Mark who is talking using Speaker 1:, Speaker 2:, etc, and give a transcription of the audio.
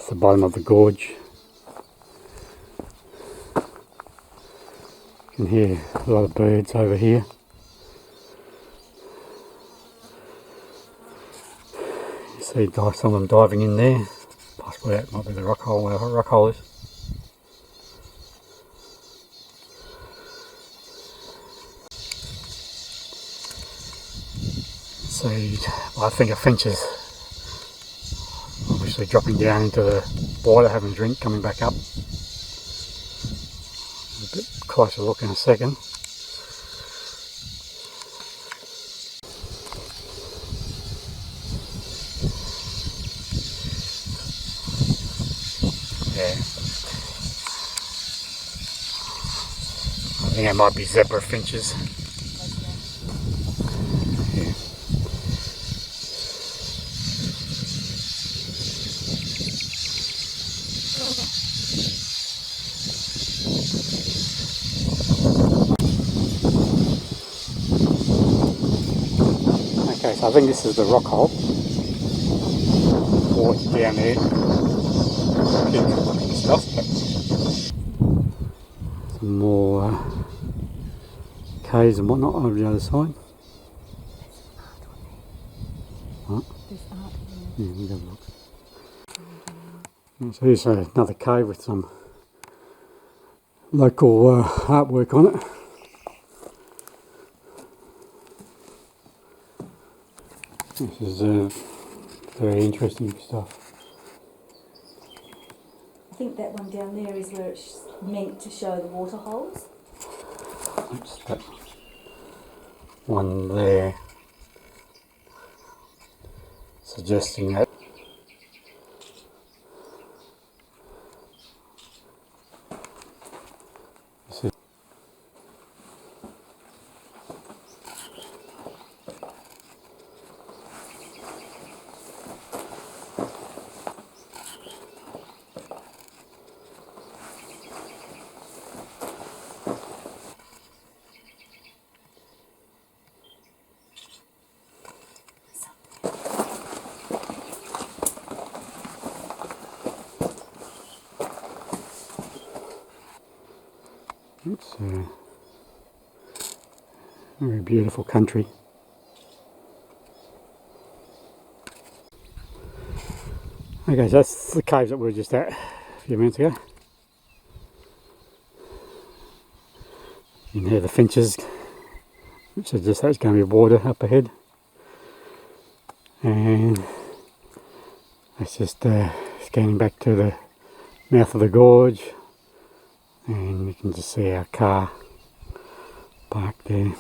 Speaker 1: That's the bottom of the gorge. You can hear a lot of birds over here. You see some of them diving in there. Possibly that might be the rock hole where the rock hole is. See, well, I think a finch is obviously dropping down into the water, having a drink, coming back up. A bit closer look in a second. Yeah. I think it might be zebra finches. Yeah. Okay, so I think this is the rock hole. Water down there. Stuff, but some more caves and whatnot over the other side. What?
Speaker 2: There's art
Speaker 1: Yeah, we'll have a look. So here's another cave with some local artwork on it. This is very interesting stuff.
Speaker 2: I think that one down there is where it's meant to show the water holes.
Speaker 1: Oops, that one there suggesting that. This is It's a very beautiful country. Okay, so that's the caves that we were just at a few minutes ago. You can hear the finches, which suggests there's going to be water up ahead. And it's just scanning back to the mouth of the gorge. And you can just see our car parked there.